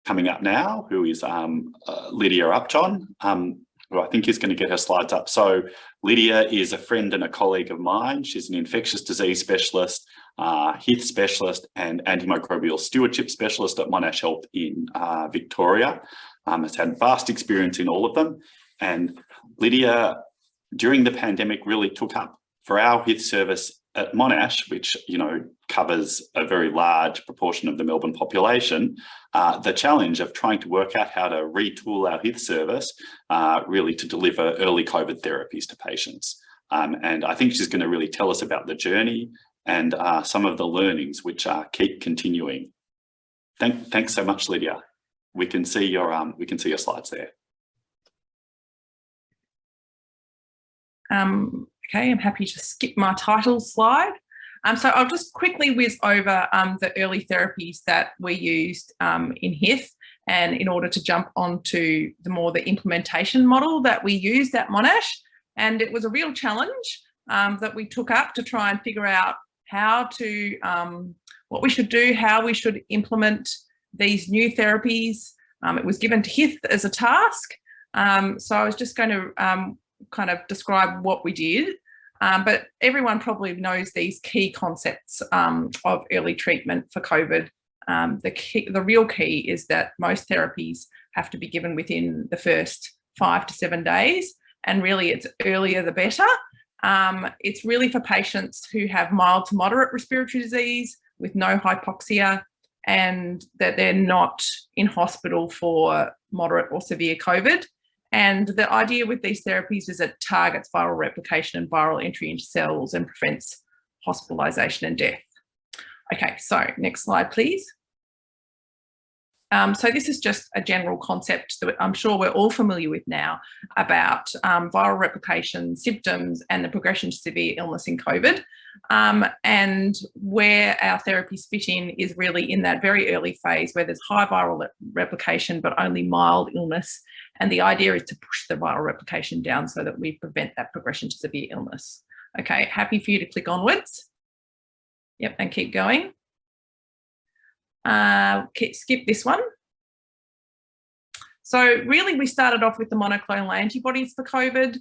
coming up now, who is Lydia Upjohn, who I think is going to get her slides up. So Lydia is a friend and a colleague of mine. She's an infectious disease specialist, HITH specialist, and antimicrobial stewardship specialist at Monash Health in Victoria. Has had vast experience in all of them. And Lydia, during the pandemic, really took up for our HITH service at Monash, which, you know, covers a very large proportion of the Melbourne population, the challenge of trying to work out how to retool our HITH service really to deliver early COVID therapies to patients. And I think she's going to really tell us about the journey and some of the learnings which keep continuing. Thanks so much, Lydia. We can see your slides there. Okay, I'm happy to skip my title slide. So I'll just quickly whiz over the early therapies that we used in HITH, and in order to jump onto the implementation model that we used at Monash. And it was a real challenge that we took up to try and figure out how to, what we should do, how we should implement these new therapies. It was given to HITH as a task. So I was just going to kind of describe what we did. But everyone probably knows these key concepts of early treatment for COVID. The real key is that most therapies have to be given within the first 5 to 7 days, and really it's earlier the better. It's really for patients who have mild to moderate respiratory disease with no hypoxia, and that they're not in hospital for moderate or severe COVID. And the idea with these therapies is it targets viral replication and viral entry into cells and prevents hospitalisation and death. Okay, so next slide, please. So this is just a general concept that I'm sure we're all familiar with now about viral replication, symptoms, and the progression to severe illness in COVID. And where our therapies fit in is really in that very early phase where there's high viral replication but only mild illness. And the idea is to push the viral replication down so that we prevent that progression to severe illness. Okay, happy for you to click onwards. Yep, and keep going. Skip this one. So really we started off with the monoclonal antibodies for COVID.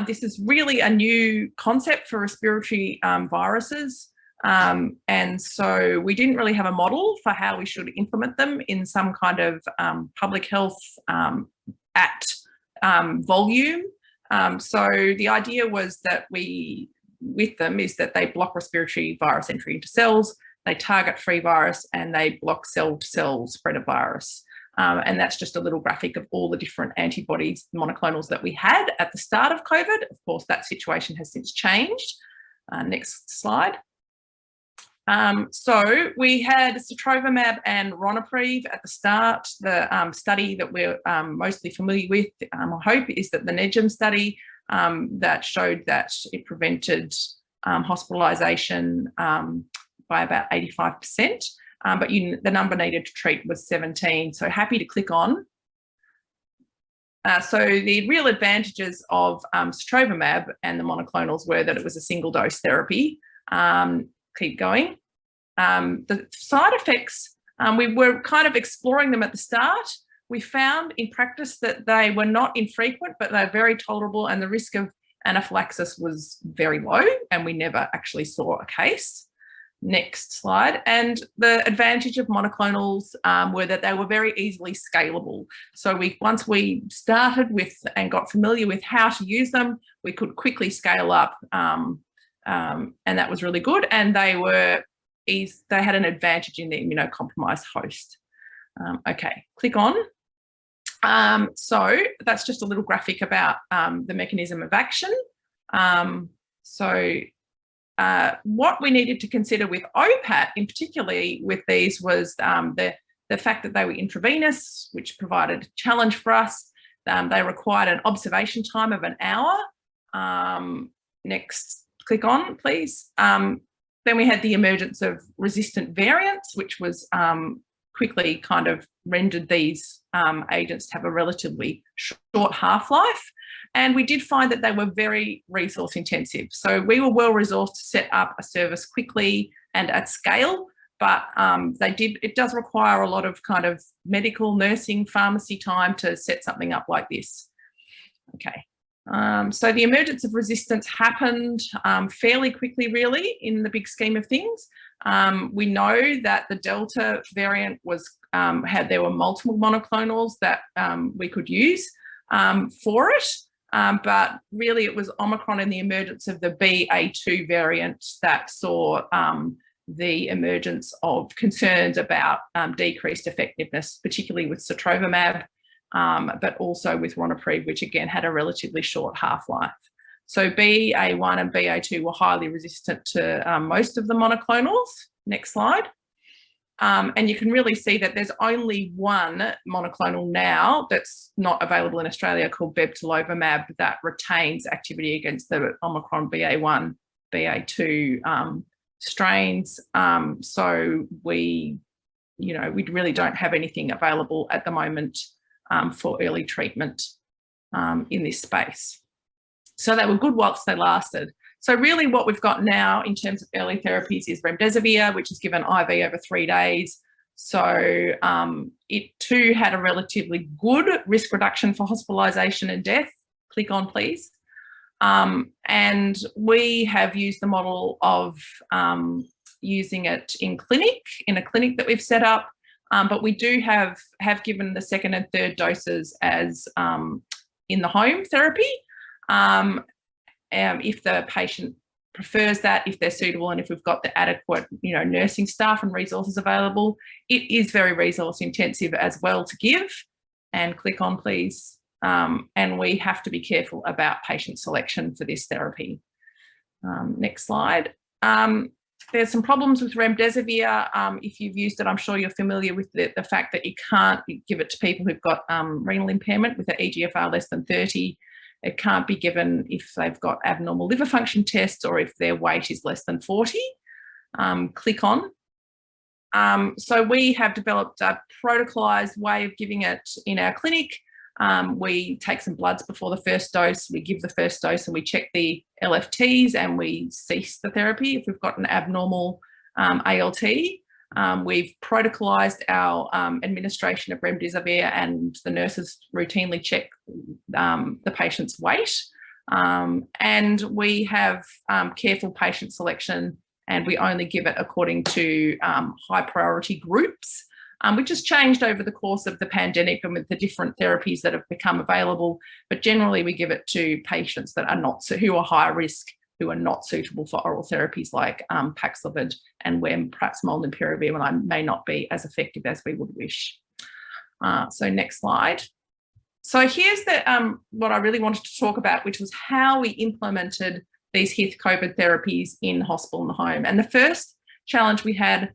This is really a new concept for respiratory viruses. And so we didn't really have a model for how we should implement them in some kind of public health at volume. So the idea was that with them is that they block respiratory virus entry into cells, they target free virus, and they block cell-to-cell spread of virus. And that's just a little graphic of all the different antibodies, monoclonals that we had at the start of COVID. Of course, that situation has since changed. Next slide. So we had sotrovimab and Ronapreve at the start. The study that we're mostly familiar with, I hope, is that the NEGEM study that showed that it prevented hospitalisation by about 85%, but the number needed to treat was 17. So happy to click on. So the real advantages of sotrovimab and the monoclonals were that it was a single dose therapy. Keep going. The side effects, we were kind of exploring them at the start. We found in practice that they were not infrequent, but they're very tolerable, and the risk of anaphylaxis was very low, and we never actually saw a case. Next slide. And the advantage of monoclonals were that they were very easily scalable. So once we started with and got familiar with how to use them, we could quickly scale up, and that was really good. And they had an advantage in the immunocompromised host. Okay, click on. So that's just a little graphic about the mechanism of action. What we needed to consider with OPAT, in particularly with these, was the fact that they were intravenous, which provided a challenge for us. They required an observation time of an hour. Next, click on, please. Then we had the emergence of resistant variants, which was quickly kind of rendered these agents to have a relatively short half-life. And we did find that they were very resource intensive. So we were well resourced to set up a service quickly and at scale. but it does require a lot of kind of medical, nursing, pharmacy time to set something up like this. Okay. So the emergence of resistance happened fairly quickly, really, in the big scheme of things. We know that the Delta variant was there were multiple monoclonals that we could use for it, but really it was Omicron and the emergence of the BA2 variant that saw the emergence of concerns about decreased effectiveness, particularly with sotrovimab, but also with Ronapreve, which again had a relatively short half-life. So BA1 and BA2 were highly resistant to most of the monoclonals. Next slide. And you can really see that there's only one monoclonal now that's not available in Australia called bebtelovimab that retains activity against the Omicron BA1, BA2 strains. So we really don't have anything available at the moment for early treatment in this space. So they were good whilst they lasted. So really what we've got now in terms of early therapies is Remdesivir, which is given IV over 3 days. So it too had a relatively good risk reduction for hospitalisation and death. Click on, please. And we have used the model of using it in a clinic that we've set up. But we do have given the second and third doses as in the home therapy. If the patient prefers that, if they're suitable, and if we've got the adequate, nursing staff and resources available. It is very resource intensive as well to give. And click on, please. And we have to be careful about patient selection for this therapy. Next slide. There's some problems with Remdesivir. If you've used it, I'm sure you're familiar with the fact that you can't give it to people who've got renal impairment with an EGFR less than 30. It can't be given if they've got abnormal liver function tests or if their weight is less than 40. Click on. So we have developed a protocolized way of giving it in our clinic. We take some bloods before the first dose, we give the first dose and we check the LFTs and we cease the therapy if we've got an abnormal ALT. We've protocolized our administration of Remdesivir and the nurses routinely check the patient's weight. And we have careful patient selection and we only give it according to high priority groups. Which has changed over the course of the pandemic and with the different therapies that have become available. But generally, we give it to patients that are who are high risk, who are not suitable for oral therapies like Paxlovid, and where perhaps molnupiravir may not be as effective as we would wish. So next slide. So here's what I really wanted to talk about, which was how we implemented these HITH COVID therapies in hospital and home. And the first challenge we had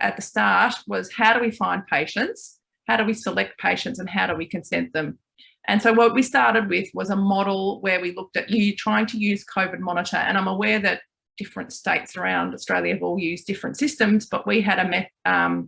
at the start was how do we find patients, how do we select patients, and how do we consent them? And so what we started with was a model where we looked at trying to use COVID monitor. And I'm aware that different states around Australia have all used different systems, but we had a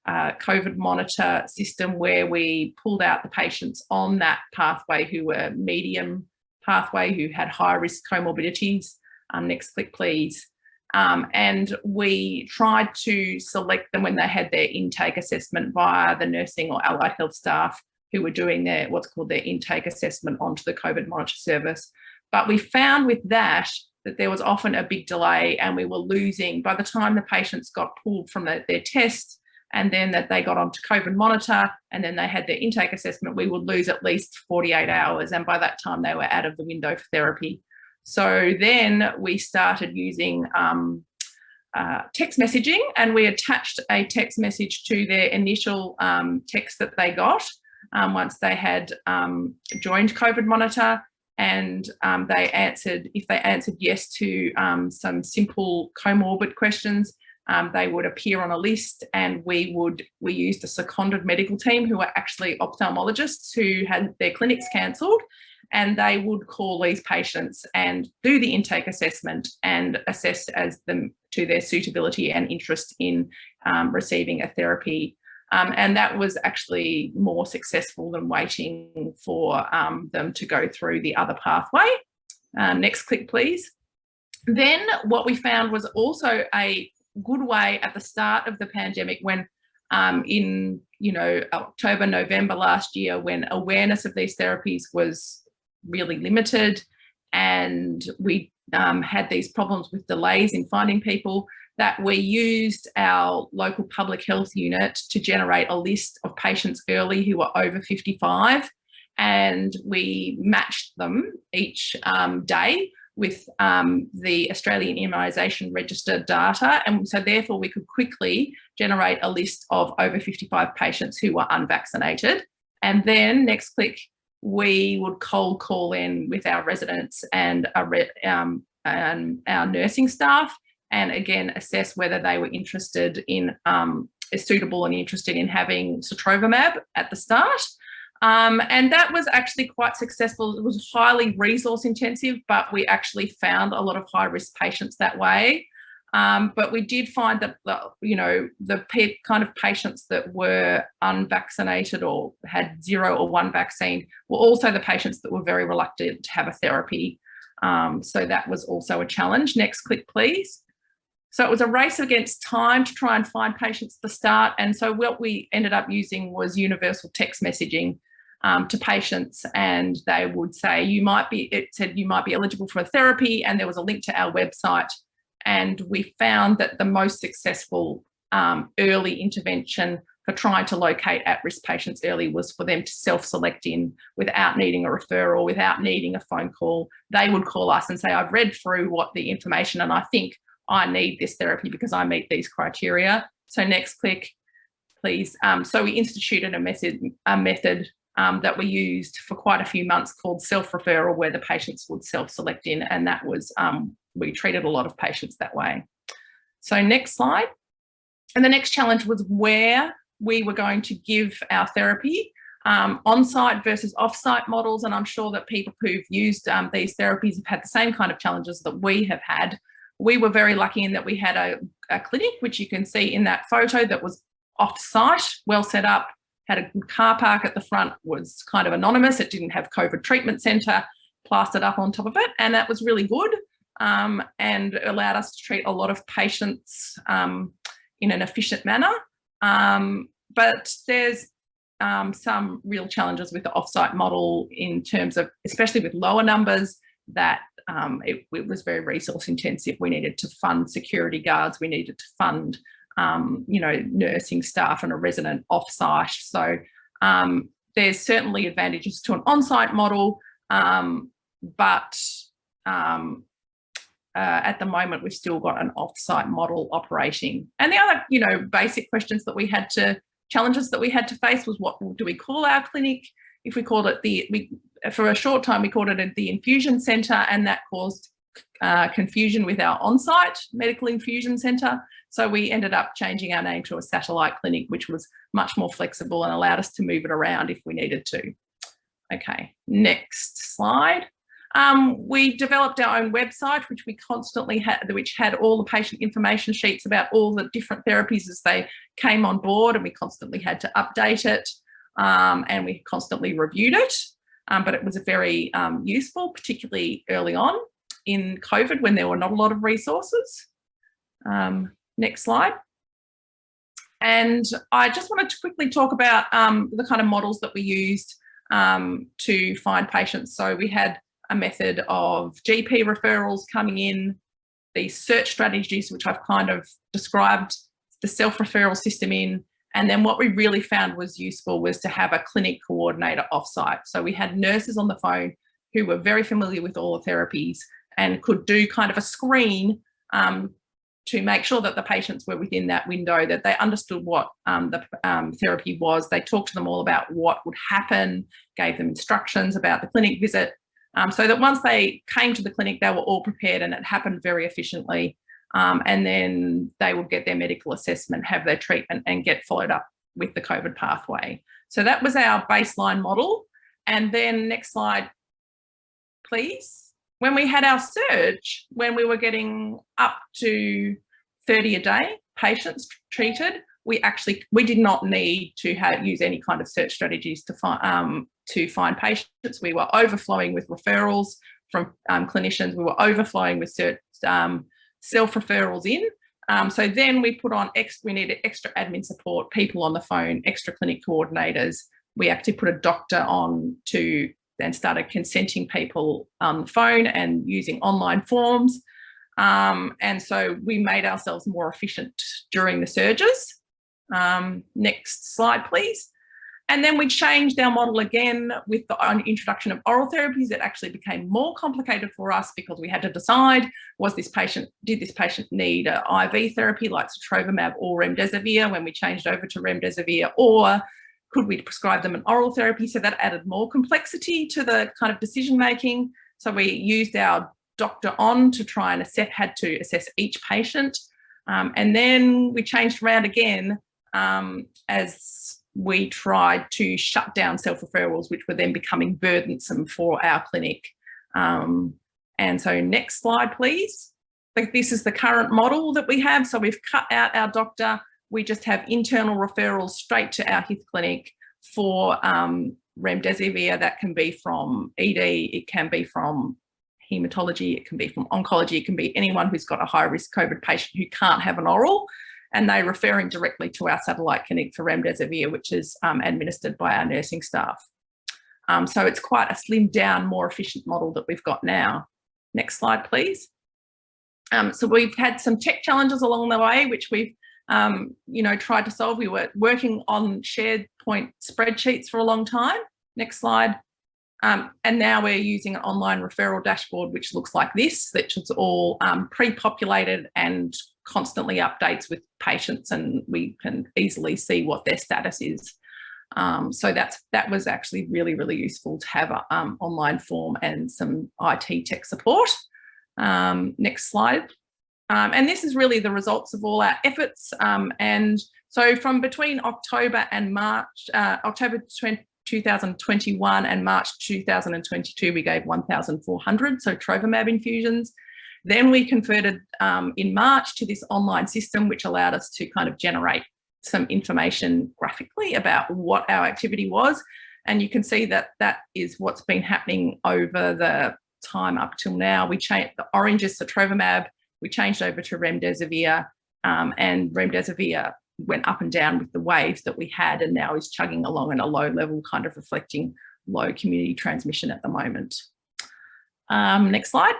COVID monitor system where we pulled out the patients on that pathway who were medium pathway, who had high risk comorbidities. Next click, please. And we tried to select them when they had their intake assessment via the nursing or allied health staff who were doing what's called their intake assessment onto the COVID monitor service. But we found with that there was often a big delay and we were losing, by the time the patients got pulled from their test and then that they got onto COVID monitor and then they had their intake assessment, we would lose at least 48 hours. And by that time they were out of the window for therapy. So then we started using text messaging and we attached a text message to their initial text that they got once they had joined COVID monitor, and if they answered yes to some simple comorbid questions, they would appear on a list, and we used a seconded medical team who were actually ophthalmologists who had their clinics cancelled. And they would call these patients and do the intake assessment and assess them to their suitability and interest in receiving a therapy. And that was actually more successful than waiting for them to go through the other pathway. Next click, please. Then what we found was also a good way at the start of the pandemic when in October, November last year, when awareness of these therapies was really limited and we had these problems with delays in finding people, that we used our local public health unit to generate a list of patients early who were over 55, and we matched them each day with the Australian Immunisation Register data, and so therefore we could quickly generate a list of over 55 patients who were unvaccinated. And then next click, we would cold call in with our residents and our nursing staff, and again assess whether they were interested in suitable and interested in having sotrovimab at the start. And that was actually quite successful. It was highly resource intensive, but we actually found a lot of high risk patients that way. But we did find that the kind of patients that were unvaccinated or had 0 or 1 vaccine were also the patients that were very reluctant to have a therapy. So that was also a challenge. Next click, please. So it was a race against time to try and find patients at the start. And so what we ended up using was universal text messaging to patients, and they would say, it said you might be eligible for a therapy, and there was a link to our website. And we found that the most successful early intervention for trying to locate at-risk patients early was for them to self-select in without needing a referral, without needing a phone call. They would call us and say, I've read through what the information and I think I need this therapy because I meet these criteria. So next click, please. So we instituted a method that we used for quite a few months called self-referral, where the patients would self-select in, and that was, we treated a lot of patients that way. So next slide. And the next challenge was where we were going to give our therapy, on-site versus off-site models. And I'm sure that people who've used these therapies have had the same kind of challenges that we have had. We were very lucky in that we had a clinic, which you can see in that photo, that was off-site, well set up, had a good car park at the front, was kind of anonymous. It didn't have COVID treatment centre plastered up on top of it. And that was really good and allowed us to treat a lot of patients in an efficient manner. But there's some real challenges with the off-site model in terms of, especially with lower numbers, that it was very resource intensive. We needed to fund security guards. We needed to fund nursing staff and a resident off-site. So there's certainly advantages to an on-site model, but at the moment we've still got an off-site model operating. And the other, basic challenges that we had to face was, what do we call our clinic? If we called it for a short time, we called it the infusion centre, and that caused confusion with our on-site medical infusion centre. So we ended up changing our name to a satellite clinic, which was much more flexible and allowed us to move it around if we needed to. Okay, next slide. We developed our own website, which we constantly had, which had all the patient information sheets about all the different therapies as they came on board, and we constantly had to update it, and we constantly reviewed it. But it was very useful, particularly early on in COVID when there were not a lot of resources. Next slide. And I just wanted to quickly talk about the kind of models that we used to find patients. So we had a method of GP referrals coming in, the search strategies, which I've kind of described, the self-referral system in, and then what we really found was useful was to have a clinic coordinator offsite. So we had nurses on the phone who were very familiar with all the therapies and could do kind of a screen to make sure that the patients were within that window, that they understood what the therapy was. They talked to them all about what would happen, gave them instructions about the clinic visit, so that once they came to the clinic, they were all prepared and it happened very efficiently. And then they would get their medical assessment, have their treatment, and get followed up with the COVID pathway. So that was our baseline model. And then next slide, please. When we had our surge, when we were getting up to 30 a day patients treated, we did not need to use any kind of search strategies to find patients. We were overflowing with referrals from clinicians. We were overflowing with self-referrals in. So then we put on, we needed extra admin support, people on the phone, extra clinic coordinators. We actually put a doctor on to then started consenting people on the phone and using online forms. And so we made ourselves more efficient during the surges. Next slide, please. And then we changed our model again with the introduction of oral therapies. It actually became more complicated for us because we had to decide, did this patient need an IV therapy like sotrovimab or remdesivir when we changed over to remdesivir, or could we prescribe them an oral therapy? So that added more complexity to the kind of decision making. So we used our doctor on to try and had to assess each patient. And then we changed around again as we tried to shut down self-referrals, which were then becoming burdensome for our clinic. And so next slide, please. This is the current model that we have. So we've cut out our doctor. We just have internal referrals straight to our HITH clinic for remdesivir. That can be from ED, it can be from haematology, it can be from oncology, it can be anyone who's got a high-risk COVID patient who can't have an oral, and they're referring directly to our satellite clinic for remdesivir, which is administered by our nursing staff. So it's quite a slimmed down, more efficient model that we've got now. Next slide, please. So we've had some tech challenges along the way, which we've tried to solve. We were working on shared point spreadsheets for a long time. Next slide. And now we're using an online referral dashboard, which looks like this, which is all pre-populated and constantly updates with patients, and we can easily see what their status is. So that was actually really, really useful to have an online form and some IT tech support. Next slide. And this is really the results of all our efforts. And so from between October and March, October 2021 and March 2022, we gave 1,400 sotrovimab infusions. Then we converted in March to this online system, which allowed us to kind of generate some information graphically about what our activity was. And you can see that that is what's been happening over the time up till now. We changed, the orange is sotrovimab, we changed over to remdesivir, and remdesivir went up and down with the waves that we had, and now is chugging along at a low level, kind of reflecting low community transmission at the moment. Next slide.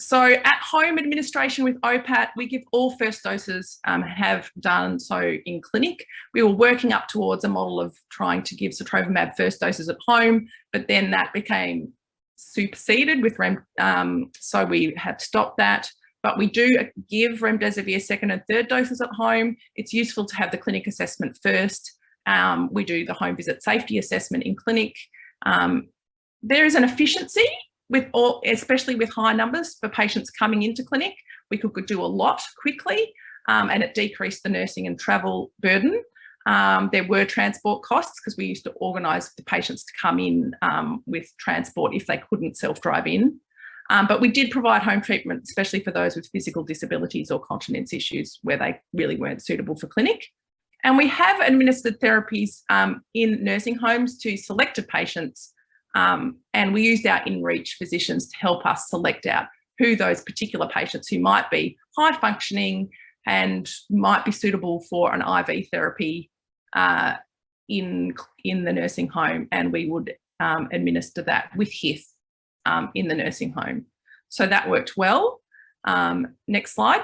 So at home administration with OPAT, we give all first doses, have done so in clinic. We were working up towards a model of trying to give sotrovimab first doses at home, but then that became superseded with so we had stopped that. But we do give remdesivir second and third doses at home. It's useful to have the clinic assessment first. We do the home visit safety assessment in clinic. There is an efficiency with especially with high numbers for patients coming into clinic. We could do a lot quickly, and it decreased the nursing and travel burden. There were transport costs because we used to organise the patients to come in with transport if they couldn't self-drive in. But we did provide home treatment, especially for those with physical disabilities or continence issues where they really weren't suitable for clinic. And we have administered therapies in nursing homes to selected patients, and we used our in-reach physicians to help us select out who those particular patients who might be high functioning and might be suitable for an IV therapy in the nursing home, and we would administer that with HITH in the nursing home. So that worked well. Next slide.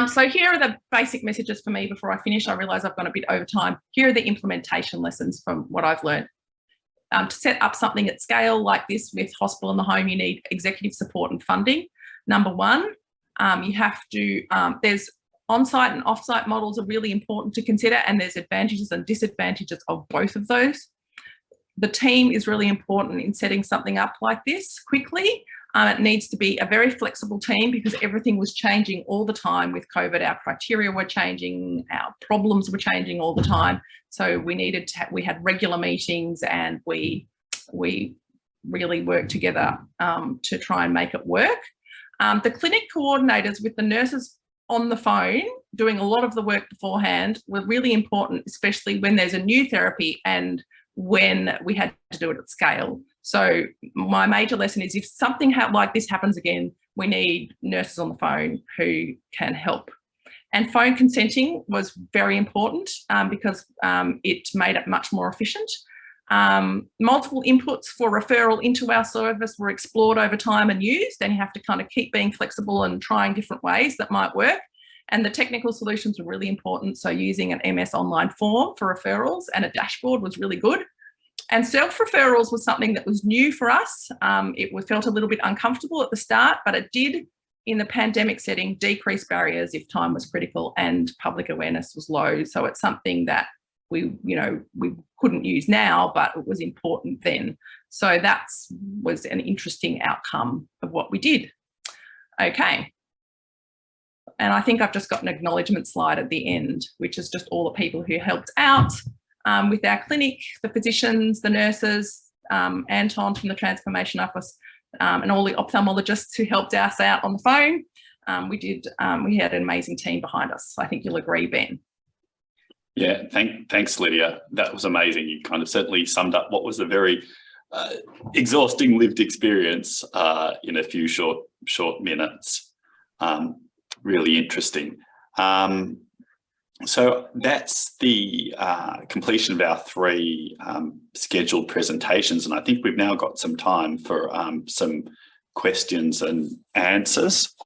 So here are the basic messages for me before I finish. I realise I've gone a bit over time. Here are the implementation lessons from what I've learned. To set up something at scale like this with hospital in the home, you need executive support and funding. Number one, you have to, there's on-site and off-site models are really important to consider, and there's advantages and disadvantages of both of those. The team is really important in setting something up like this quickly. It needs to be a very flexible team because everything was changing all the time with COVID. Our criteria were changing, our problems were changing all the time. So we needed to, we had regular meetings, and we really worked together to try and make it work. The clinic coordinators with the nurses on the phone doing a lot of the work beforehand were really important, especially when there's a new therapy and when we had to do it at scale. So my major lesson is if something like this happens again, we need nurses on the phone who can help. And phone consenting was very important because it made it much more efficient. Multiple inputs for referral into our service were explored over time and used, and you have to kind of keep being flexible and trying different ways that might work. And the technical solutions were really important. So using an MS online form for referrals and a dashboard was really good. And self-referrals was something that was new for us. It felt a little bit uncomfortable at the start, but it did, in the pandemic setting, decrease barriers if time was critical and public awareness was low. So it's something that we couldn't use now, but it was important then. So that was an interesting outcome of what we did. Okay. And I think I've just got an acknowledgement slide at the end, which is just all the people who helped out with our clinic, the physicians, the nurses, Anton from the Transformation Office, and all the ophthalmologists who helped us out on the phone. We had an amazing team behind us. I think you'll agree, Ben. Yeah, thanks, Lydia. That was amazing. You kind of certainly summed up what was a very exhausting lived experience in a few short minutes. Really interesting. So that's the completion of our 3 scheduled presentations, and I think we've now got some time for some questions and answers.